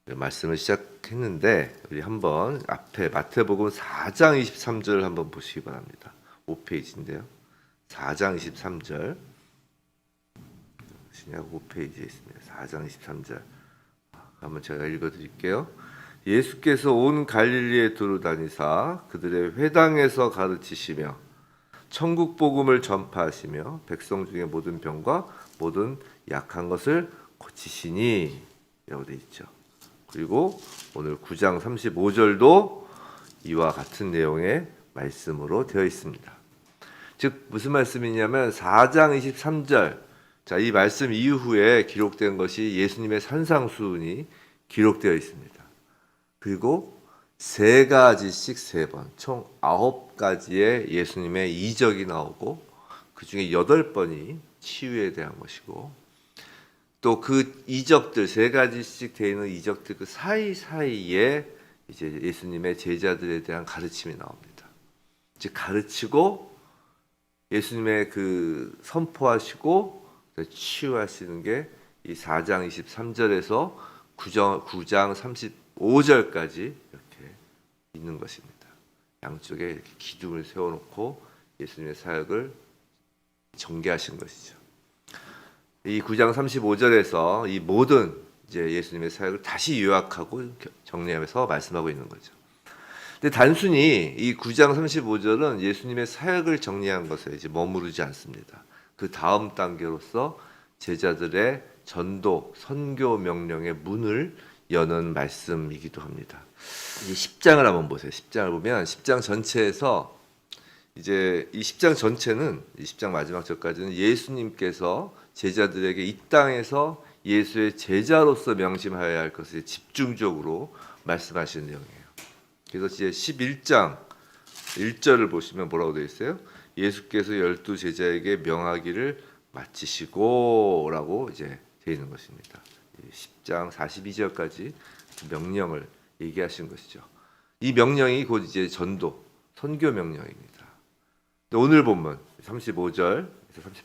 말씀을 시작했는데 우리 한번 앞에 마태복음 4장 23절 한번 보시기 바랍니다. 5페이지인데요. 4장 23절 신약 5페이지에 있습니다. 4장 23절 한번 제가 읽어드릴게요. 예수께서 온 갈릴리에 두루 다니사 그들의 회당에서 가르치시며 천국 복음을 전파하시며 백성 중에 모든 병과 모든 약한 것을 고치시니 라고 되어 있죠. 그리고 오늘 9장 35절도 이와 같은 내용의 말씀으로 되어 있습니다. 즉 무슨 말씀이냐면 4장 23절 자, 이 말씀 이후에 기록된 것이 예수님의 산상수훈이 기록되어 있습니다. 그리고 세 가지씩 세 번, 총 9가지의 예수님의 이적이 나오고 그 중에 8번이 치유에 대한 것이고 또 그 이적들 세 가지씩 되어 있는 이적들 그 사이사이에 이제 예수님의 제자들에 대한 가르침이 나옵니다. 즉 가르치고 예수님의 그 선포하시고 치유하시는 게 이 4장 23절에서 9장 35절까지 이렇게 있는 것입니다. 양쪽에 이렇게 기둥을 세워놓고 예수님의 사역을 전개하신 것이죠. 이 9장 35절에서 이 모든 이제 예수님의 사역을 다시 요약하고 정리하면서 말씀하고 있는 거죠. 근데 단순히 이 9장 35절은 예수님의 사역을 정리한 것에 이제 머무르지 않습니다. 그 다음 단계로서 제자들의 전도, 선교 명령의 문을 여는 말씀이기도 합니다. 이제 10장을 한번 보세요. 10장을 보면 10장 전체에서 이제 이 10장 전체는 이 10장 마지막 절까지는 예수님께서 제자들에게 이 땅에서 예수의 제자로서 명심하여야 할 것을 집중적으로 말씀하시는 내용이에요. 그래서 이제 11장 1절을 보시면 뭐라고 되어 있어요? 예수께서 12 제자에게 명하기를 마치시고 라고 이제 되어 있는 것입니다. 10장 42절까지 명령을 얘기하신 것이죠. 이 명령이 곧 이제 전도, 선교 명령입니다. 오늘 본문 35절에서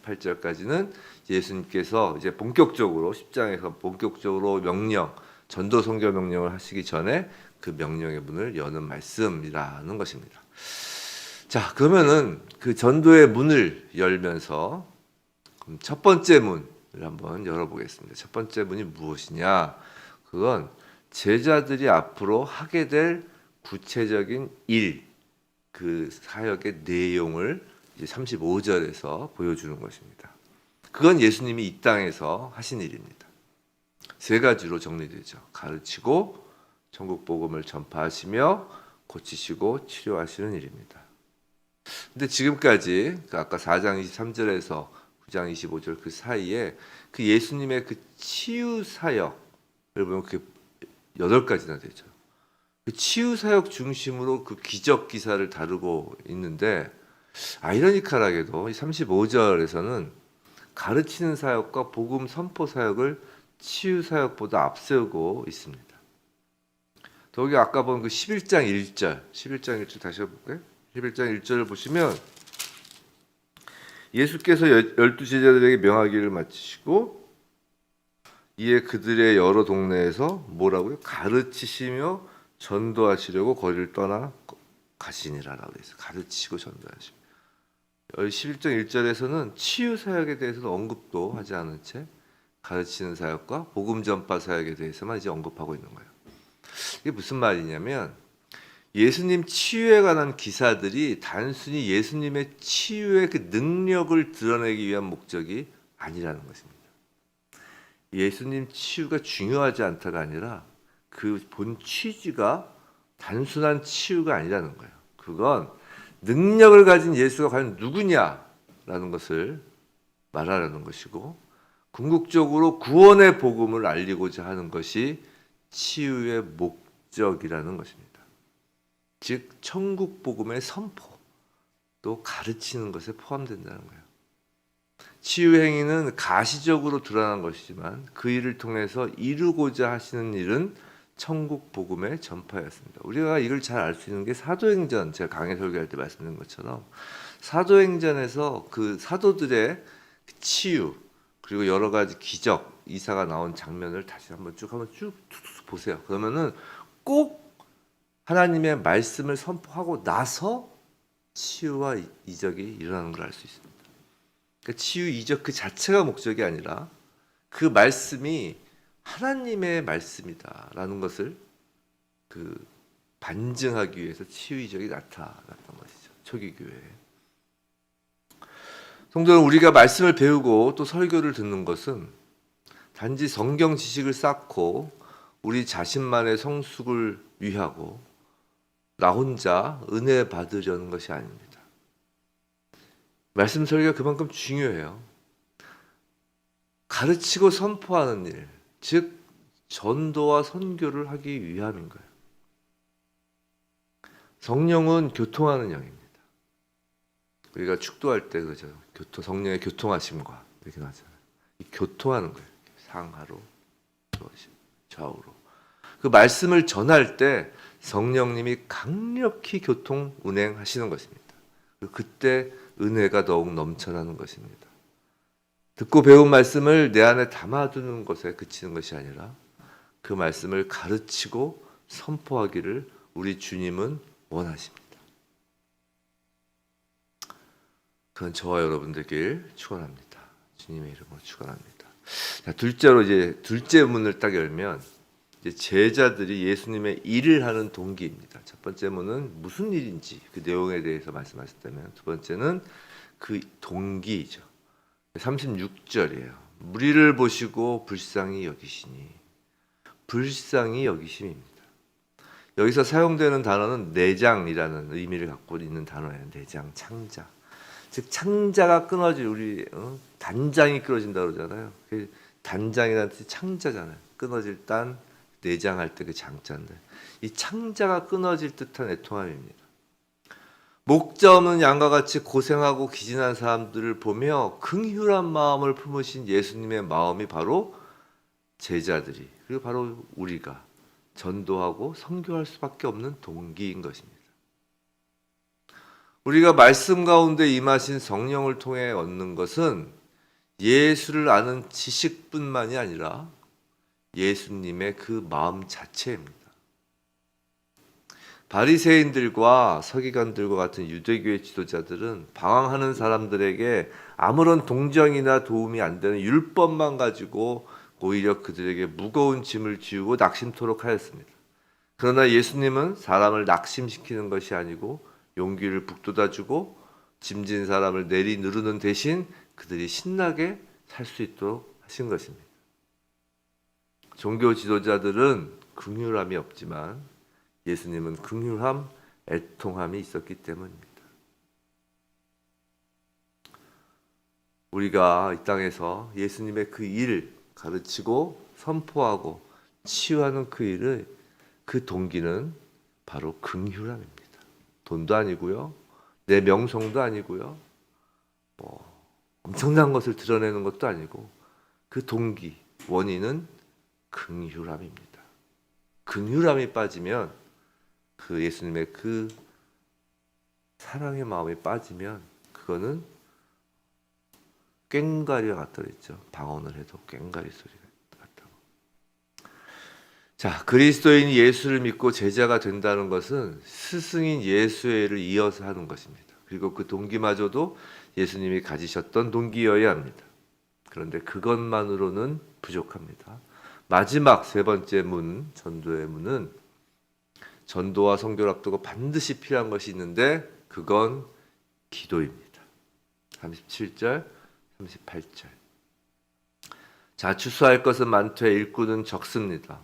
38절까지는 예수님께서 이제 본격적으로 10장에서 본격적으로 명령, 전도 선교 명령을 하시기 전에 그 명령의 문을 여는 말씀이라는 것입니다. 자, 그러면은 그 전도의 문을 열면서 첫 번째 문을 한번 열어보겠습니다. 첫 번째 문이 무엇이냐? 그건 제자들이 앞으로 하게 될 구체적인 일, 그 사역의 내용을 이제 35절에서 보여주는 것입니다. 그건 예수님이 이 땅에서 하신 일입니다. 세 가지로 정리되죠. 가르치고 천국 복음을 전파하시며 고치시고 치료하시는 일입니다. 근데 지금까지 아까 4장 23절에서 9장 25절 그 사이에 그 예수님의 그 치유 사역을 보면 그게 8가지나 되죠. 그 치유 사역 중심으로 그 기적 기사를 다루고 있는데 아이러니컬하게도 35절에서는 가르치는 사역과 복음 선포 사역을 치유 사역보다 앞세우고 있습니다. 더욱이 아까 본 그 11장 1절 다시 해볼까요? 11장 1절을 보시면 예수께서 12 제자들에게 명하기를 마치시고 이에 그들의 여러 동네에서 뭐라고요? 가르치시며 전도하시려고 거리를 떠나 가시니라라고 되어 있어요. 가르치시고 전도하시고. 11장 1절에서는 치유 사역에 대해서도 언급도 하지 않은 채 가르치는 사역과 복음 전파 사역에 대해서만 이제 언급하고 있는 거예요. 이게 무슨 말이냐면 예수님 치유에 관한 기사들이 단순히 예수님의 치유의 그 능력을 드러내기 위한 목적이 아니라는 것입니다. 예수님 치유가 중요하지 않다가 아니라 그 본 취지가 단순한 치유가 아니라는 거예요. 그건 능력을 가진 예수가 과연 누구냐라는 것을 말하려는 것이고 궁극적으로 구원의 복음을 알리고자 하는 것이 치유의 목적이라는 것입니다. 즉 천국 복음의 선포 또 가르치는 것에 포함된다는 거예요. 치유 행위는 가시적으로 드러난 것이지만 그 일을 통해서 이루고자 하시는 일은 천국 복음의 전파였습니다. 우리가 이걸 잘 알 수 있는 게 사도행전, 제가 강해 설교할 때 말씀드린 것처럼 사도행전에서 그 사도들의 치유 그리고 여러 가지 기적, 이사가 나온 장면을 다시 한번 쭉 보세요. 그러면은 꼭 하나님의 말씀을 선포하고 나서 치유와 이적이 일어나는 걸 알 수 있습니다. 그러니까 치유, 이적 그 자체가 목적이 아니라 그 말씀이 하나님의 말씀이다라는 것을 반증하기 위해서 치유, 이적이 나타났던 것이죠. 초기 교회에. 성도는 우리가 말씀을 배우고 또 설교를 듣는 것은 단지 성경 지식을 쌓고 우리 자신만의 성숙을 위하고 나 혼자 은혜 받으려는 것이 아닙니다. 말씀 설교가 그만큼 중요해요. 가르치고 선포하는 일, 즉 전도와 선교를 하기 위함인 거예요. 성령은 교통하는 영입니다. 우리가 축도할 때 그러죠. 성령의 교통하심과 이렇게 나잖아요. 교통하는 거예요. 상하로, 좌우로. 그 말씀을 전할 때 성령님이 강력히 교통 운행하시는 것입니다. 그때 은혜가 더욱 넘쳐나는 것입니다. 듣고 배운 말씀을 내 안에 담아두는 것에 그치는 것이 아니라 그 말씀을 가르치고 선포하기를 우리 주님은 원하십니다. 그건 저와 여러분들길 축원합니다. 주님의 이름으로 축원합니다. 자, 둘째 문을 딱 열면 이제 제자들이 예수님의 일을 하는 동기입니다. 첫 번째 문은 무슨 일인지 그 내용에 대해서 말씀하셨다면, 두 번째는 그 동기이죠. 36절이에요. 무리를 보시고 불쌍히 여기시니, 불쌍히 여기심입니다. 여기서 사용되는 단어는 내장이라는 의미를 갖고 있는 단어예요. 내장, 창자. 즉 창자가 끊어질 단장이 끊어진다고 그러잖아요. 그 단장이라는 뜻이 창자잖아요. 끊어질 단, 내장할 때 그 장자인데 이 창자가 끊어질 듯한 애통함입니다. 목자 없는 양과 같이 고생하고 기진한 사람들을 보며 긍휼한 마음을 품으신 예수님의 마음이 바로 제자들이, 그리고 바로 우리가 전도하고 선교할 수밖에 없는 동기인 것입니다. 우리가 말씀 가운데 임하신 성령을 통해 얻는 것은 예수를 아는 지식뿐만이 아니라 예수님의 그 마음 자체입니다. 바리새인들과 서기관들과 같은 유대교의 지도자들은 방황하는 사람들에게 아무런 동정이나 도움이 안 되는 율법만 가지고 오히려 그들에게 무거운 짐을 지우고 낙심토록 하였습니다. 그러나 예수님은 사람을 낙심시키는 것이 아니고 용기를 북돋아주고 짐진 사람을 내리누르는 대신 그들이 신나게 살 수 있도록 하신 것입니다. 종교 지도자들은 긍휼함이 없지만 예수님은 긍휼함, 애통함이 있었기 때문입니다. 우리가 이 땅에서 예수님의 그 일 가르치고 선포하고 치유하는 그 일을, 그 동기는 바로 긍휼함입니다. 돈도 아니고요, 내 명성도 아니고요, 엄청난 것을 드러내는 것도 아니고 그 동기, 원인은 긍휼함입니다. 긍휼함이 빠지면, 그 예수님의 그 사랑의 마음이 빠지면 그거는 꽹과리와 같다 그랬죠. 방언을 해도 꽹과리 소리가 같다고. 자, 그리스도인 예수를 믿고 제자가 된다는 것은 스승인 예수의 일을 이어서 하는 것입니다. 그리고 그 동기마저도 예수님이 가지셨던 동기여야 합니다. 그런데 그것만으로는 부족합니다. 마지막 세 번째 문, 전도의 문은 전도와 선교를 앞두고 반드시 필요한 것이 있는데 그건 기도입니다. 37절, 38절. 자, 추수할 것은 많되 일꾼은 적습니다.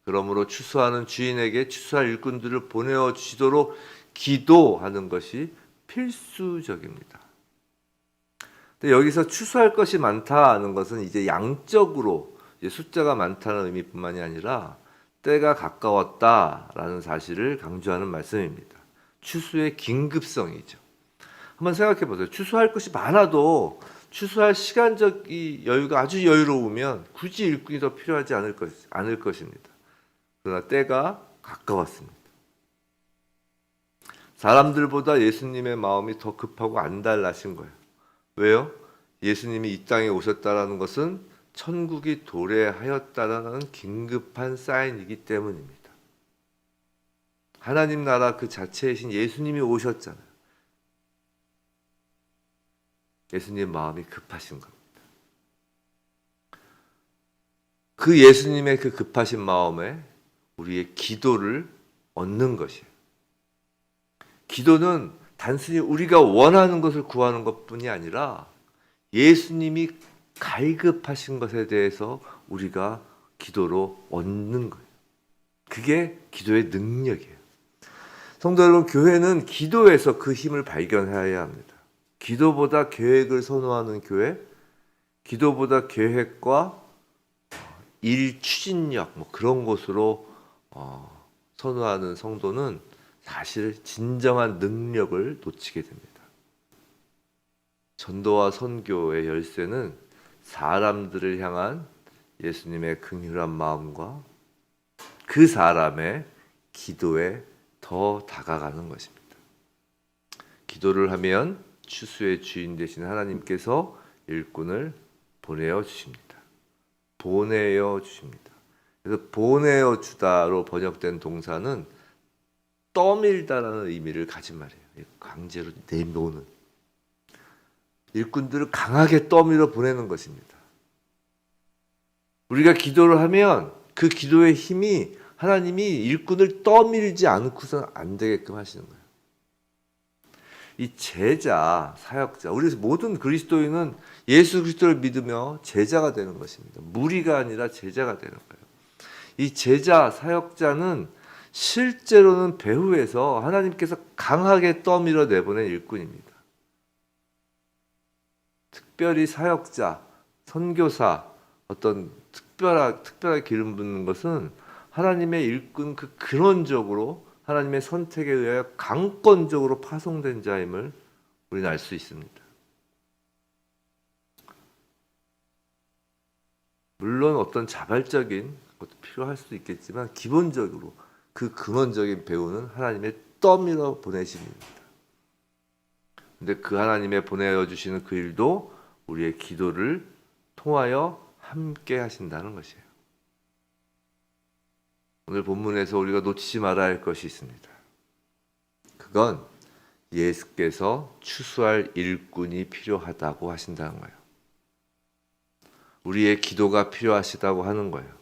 그러므로 추수하는 주인에게 추수할 일꾼들을 보내어 주시도록 기도하는 것이 필수적입니다. 근데 여기서 추수할 것이 많다는 것은 이제 양적으로 이제 숫자가 많다는 의미뿐만이 아니라 때가 가까웠다라는 사실을 강조하는 말씀입니다. 추수의 긴급성이죠. 한번 생각해 보세요. 추수할 것이 많아도 추수할 시간적 여유가 아주 여유로우면 굳이 일꾼이 더 필요하지 않을 것입니다. 그러나 때가 가까웠습니다. 사람들보다 예수님의 마음이 더 급하고 안달나신 거예요. 왜요? 예수님이 이 땅에 오셨다라는 것은 천국이 도래하였다라는 긴급한 사인이기 때문입니다. 하나님 나라 그 자체이신 예수님이 오셨잖아요. 예수님 마음이 급하신 겁니다. 그 예수님의 그 급하신 마음에 우리의 기도를 얻는 것이에요. 기도는 단순히 우리가 원하는 것을 구하는 것뿐이 아니라 예수님이 갈급하신 것에 대해서 우리가 기도로 얻는 거예요. 그게 기도의 능력이에요. 성도 여러분, 교회는 기도에서 그 힘을 발견해야 합니다. 기도보다 계획을 선호하는 교회, 기도보다 계획과 일 추진력 그런 것으로 선호하는 성도는 사실 진정한 능력을 놓치게 됩니다. 전도와 선교의 열쇠는 사람들을 향한 예수님의 긍휼한 마음과 그 사람의 기도에 더 다가가는 것입니다. 기도를 하면 추수의 주인 되신 하나님께서 일꾼을 보내어 주십니다. 보내어 주십니다. 그래서 보내어 주다로 번역된 동사는 떠밀다라는 의미를 가진 말이에요. 강제로 내놓는. 일꾼들을 강하게 떠밀어 보내는 것입니다. 우리가 기도를 하면 그 기도의 힘이 하나님이 일꾼을 떠밀지 않고서는 안 되게끔 하시는 거예요. 이 제자, 사역자, 우리 모든 그리스도인은 예수 그리스도를 믿으며 제자가 되는 것입니다. 무리가 아니라 제자가 되는 거예요. 이 제자, 사역자는 실제로는 배후에서 하나님께서 강하게 떠밀어 내보낸 일꾼입니다. 특별히 사역자, 선교사, 어떤 특별하게 기름 붓는 것은 하나님의 일꾼 그 근원적으로 하나님의 선택에 의하여 강권적으로 파송된 자임을 우리는 알 수 있습니다. 물론 어떤 자발적인 것도 필요할 수도 있겠지만 기본적으로 그 근원적인 배우는 하나님의 떠밀어 보내심입니다. 근데 그 하나님의 보내어 주시는 그 일도 우리의 기도를 통하여 함께 하신다는 것이에요. 오늘 본문에서 우리가 놓치지 말아야 할 것이 있습니다. 그건 예수께서 추수할 일꾼이 필요하다고 하신다는 거예요. 우리의 기도가 필요하시다고 하는 거예요.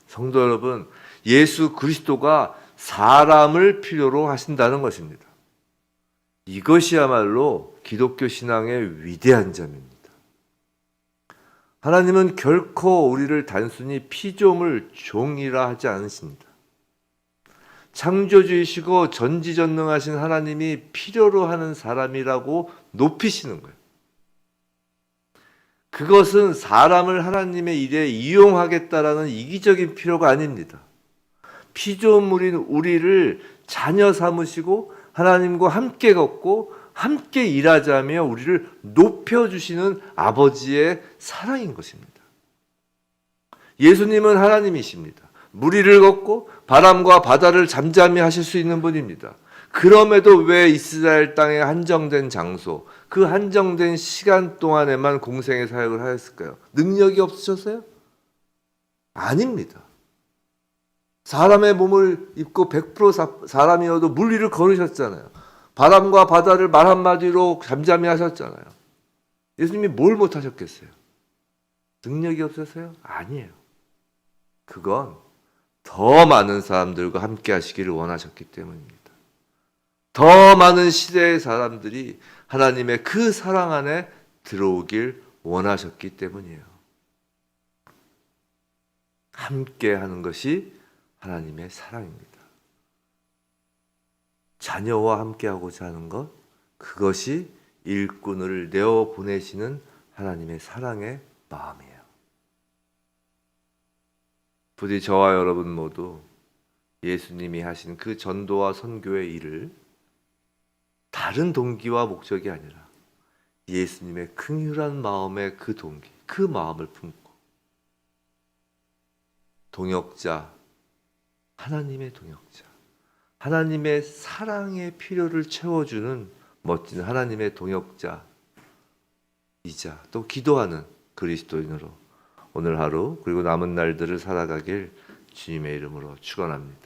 성도 여러분, 예수 그리스도가 사람을 필요로 하신다는 것입니다. 이것이야말로 기독교 신앙의 위대한 점입니다. 하나님은 결코 우리를 단순히 피조물 종이라 하지 않으십니다. 창조주이시고 전지전능하신 하나님이 필요로 하는 사람이라고 높이시는 거예요. 그것은 사람을 하나님의 일에 이용하겠다라는 이기적인 필요가 아닙니다. 피조물인 우리를 자녀 삼으시고 하나님과 함께 걷고 함께 일하자며 우리를 높여주시는 아버지의 사랑인 것입니다. 예수님은 하나님이십니다. 무리를 걷고 바람과 바다를 잠잠히 하실 수 있는 분입니다. 그럼에도 왜 이스라엘 땅의 한정된 장소, 그 한정된 시간 동안에만 공생의 사역을 하였을까요? 능력이 없으셔서요? 아닙니다. 사람의 몸을 입고 100% 사람이어도 물리를 걸으셨잖아요. 바람과 바다를 말 한마디로 잠잠히 하셨잖아요. 예수님이 뭘 못하셨겠어요? 능력이 없어서요? 아니에요. 그건 더 많은 사람들과 함께 하시기를 원하셨기 때문입니다. 더 많은 시대의 사람들이 하나님의 그 사랑 안에 들어오길 원하셨기 때문이에요. 함께 하는 것이 하나님의 사랑입니다. 자녀와 함께하고자 하는 것, 그것이 일꾼을 내어 보내시는 하나님의 사랑의 마음이에요. 부디 저와 여러분 모두 예수님이 하신 그 전도와 선교의 일을 다른 동기와 목적이 아니라 예수님의 긍휼한 마음의 그 동기, 그 마음을 품고 동역자, 하나님의 동역자, 하나님의 사랑의 필요를 채워주는 멋진 하나님의 동역자, 이자 또 기도하는 그리스도인으로 오늘 하루 그리고 남은 날들을 살아가길 주님의 이름으로 축원합니다.